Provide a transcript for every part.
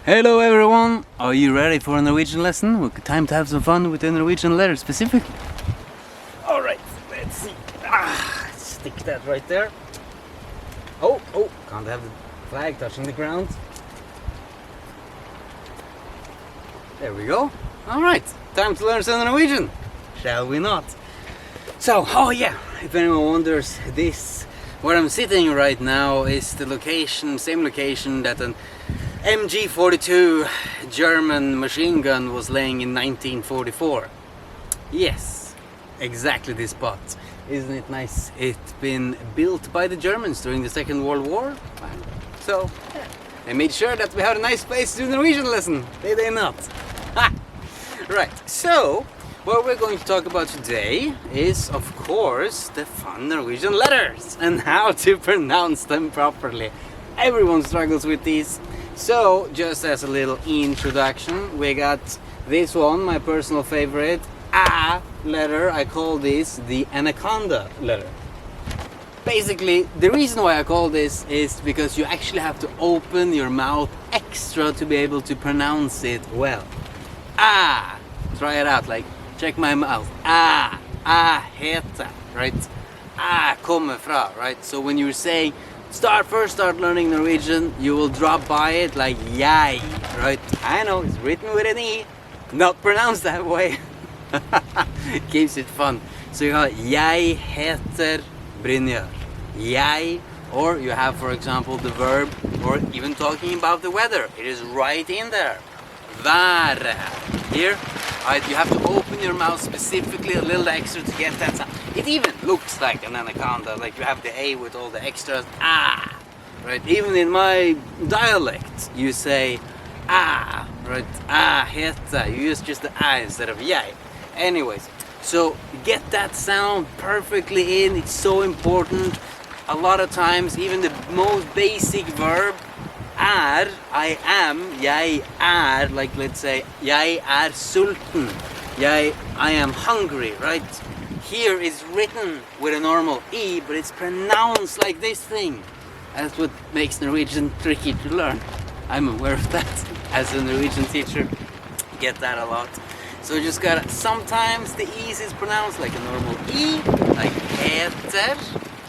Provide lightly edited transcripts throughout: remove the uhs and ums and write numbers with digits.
Hello everyone! Are you ready for a Norwegian lesson? Well, time to have some fun with the Norwegian letter specifically. Alright, let's see. Stick that right there. Oh, can't have the flag touching the ground. There we go. Alright, time to learn some Norwegian. Shall we not? So, oh yeah, if anyone wonders, where I'm sitting right now is the location, same location that an MG42 German machine gun was laying in 1944. Yes, exactly this spot. Isn't it nice? It's been built by the Germans during the Second World War. So, yeah, they made sure that we had a nice place to do Norwegian lesson. Did they not? Ha! Right, so what we're going to talk about today is, of course, the fun Norwegian letters and how to pronounce them properly. Everyone struggles with these. So, just as a little introduction, we got this one, my personal favorite, A letter. I call this the anaconda letter. Basically, the reason why I call this is because you actually have to open your mouth extra to be able to pronounce it well. Ah! Try it out, like, check my mouth. Ah! Ah heter, right? Ah kommer fra, right? So when you're saying, first start learning Norwegian, you will drop by it like jeg, right? I know, it's written with an E, not pronounced that way. Keeps it fun. So you have jeg heter Brynjar. Jeg, or you have, for example, the verb, or even talking about the weather. It is right in there. Være. Here, right, you have to open your mouth specifically a little extra to get that sound. It even looks like an anaconda, like you have the A with all the extras. Ah, right? Even in my dialect, you say ah, right? Ah, heta. You use just the A instead of jeg. Anyways, so get that sound perfectly in. It's so important. A lot of times, even the most basic verb, I am, jeg like let's say, jeg sulten. I am hungry, right? Here is written with a normal E, but it's pronounced like this thing. That's what makes Norwegian tricky to learn. I'm aware of that as a Norwegian teacher. Get that a lot. So you just gotta, sometimes the E's is pronounced like a normal E, like heter,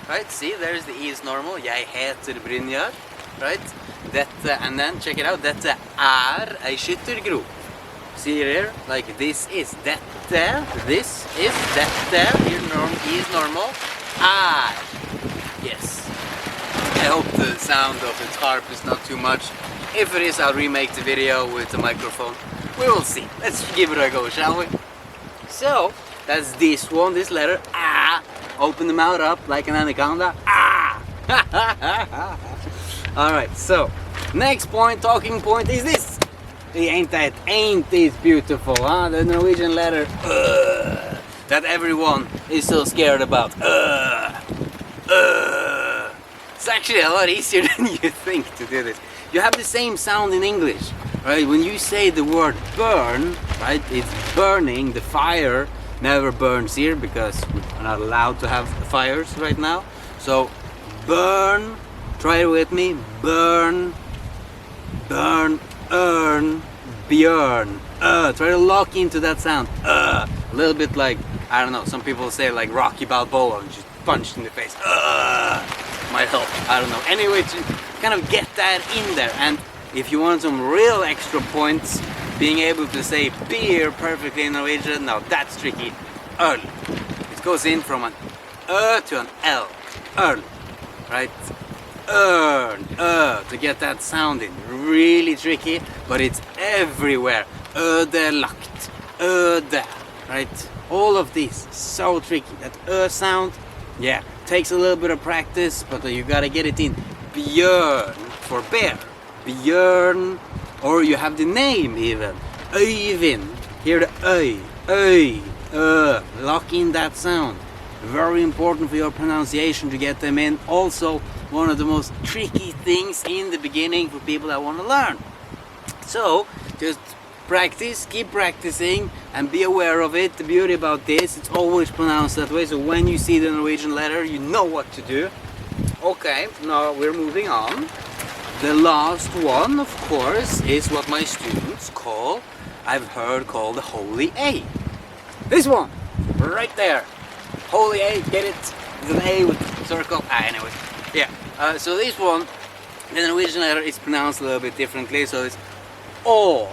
right? See, there's the E is normal. Jeg heter Brynjar, right? And then check it out, dette ei skyttergrop. See here, like this is dette, this is dette, here E is normal, yes. I hope the sound of the tarp is not too much. If it is, I'll remake the video with the microphone. We will see. Let's give it a go, shall we? So, that's this one, this letter, A. Open the mouth up like an anaconda, A. Alright, so, next point, talking point is this. Ain't this beautiful, huh? The Norwegian letter that everyone is so scared about. It's actually a lot easier than you think to do this. You have the same sound in English, right? When you say the word burn, right? It's burning, the fire never burns here because we're not allowed to have fires right now. So, burn, try it with me, burn, earn, björn. Try to lock into that sound. A little bit like, I don't know, some people say like Rocky Balboa and just punched in the face. Might help, I don't know. Anyway, to kind of get that in there. And if you want some real extra points, being able to say beer perfectly in Norwegian, now that's tricky. Øl. It goes in from an to an L. Øl. Right? To get that sound in. Really tricky, but it's everywhere. Ødelagt. Øde. Right? All of these, so tricky. That sound, yeah, takes a little bit of practice, but you gotta get it in. Björn for bear. Björn, or you have the name even. Øyvind. Hear the øy. Lock in that sound. Very important for your pronunciation to get them in. Also, one of the most tricky things in the beginning for people that want to learn. So, just practice, keep practicing, and be aware of it. The beauty about this, it's always pronounced that way, so when you see the Norwegian letter, you know what to do. Okay, now we're moving on. the last one, of course, is what my students call, I've heard called the Holy A. This one, right there. Holy A, get it? It's an A with a circle. Anyways, yeah. So this one, the Norwegian letter is pronounced a little bit differently. So it's O,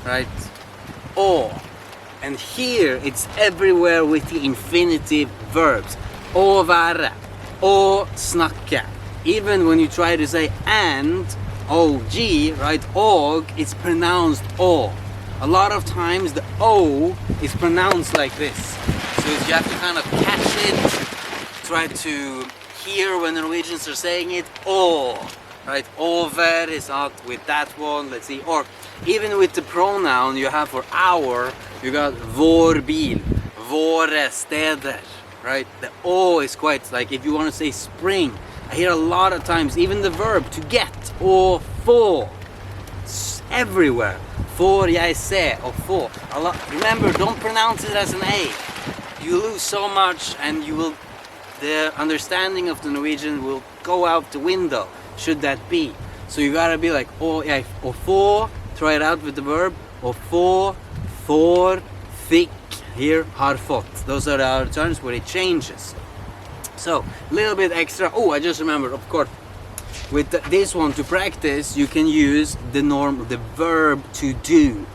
right? O. And here it's everywhere with the infinitive verbs. Å være, å snakke. Even when you try to say and, OG, right? Og, it's pronounced O. A lot of times the O is pronounced like this. So you have to kind of catch it, try to hear when the Norwegians are saying it. O, right? Over is out with that one, let's see. Or even with the pronoun you have for our, you got vår bil, våre steder, right? The O is quite like if you want to say spring. I hear a lot of times, even the verb to get, or få, everywhere. Får jeg se, or få. Remember, don't pronounce it as an A. You lose so much and the understanding of the Norwegian will go out the window, should that be. So you gotta be like, or få, try it out with the verb, or få, får, fikk, here, har fått. Those are the other terms where it changes. So, a little bit extra. Oh, I just remembered, of course, with this one to practice, you can use the verb to do.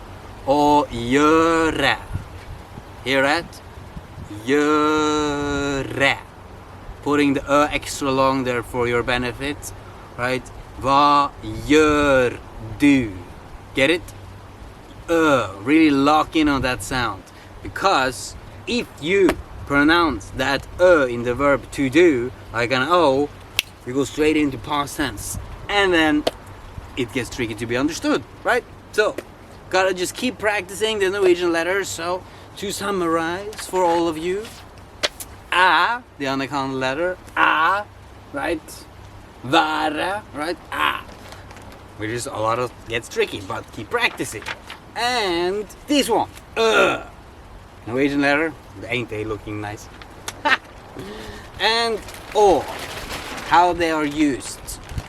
Å gjøre. Hear that? Gjøre. Putting the extra long there for your benefit, right? Hva gjør du? Get it? Really lock in on that sound. Because if you pronounce that in the verb to do like an O, you go straight into past tense, and then it gets tricky to be understood, right? So gotta just keep practicing the Norwegian letters. So to summarize for all of you, A, the American letter, A, right? Være, right? A, which is a lot of gets tricky, but keep practicing. And this one, Norwegian letter, ain't they looking nice? And O, how they are used.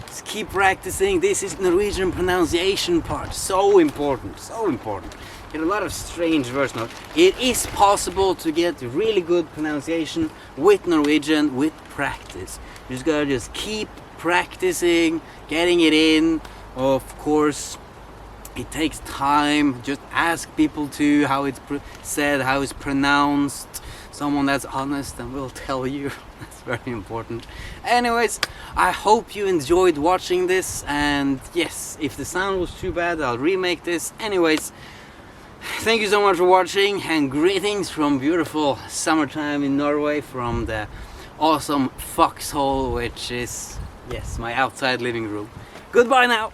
Just keep practicing. This is Norwegian pronunciation part. So important, so important. Get a lot of strange words now. It is possible to get really good pronunciation with Norwegian with practice. You just gotta keep practicing, getting it in. Of course, it takes time. Just ask people to how it's said, how it's pronounced. Someone that's honest and will tell you. That's very important. Anyways, I hope you enjoyed watching this, and yes, if the sound was too bad, I'll remake this. Anyways, thank you so much for watching, and greetings from beautiful summertime in Norway, from the awesome foxhole, which is, yes, my outside living room. Goodbye now.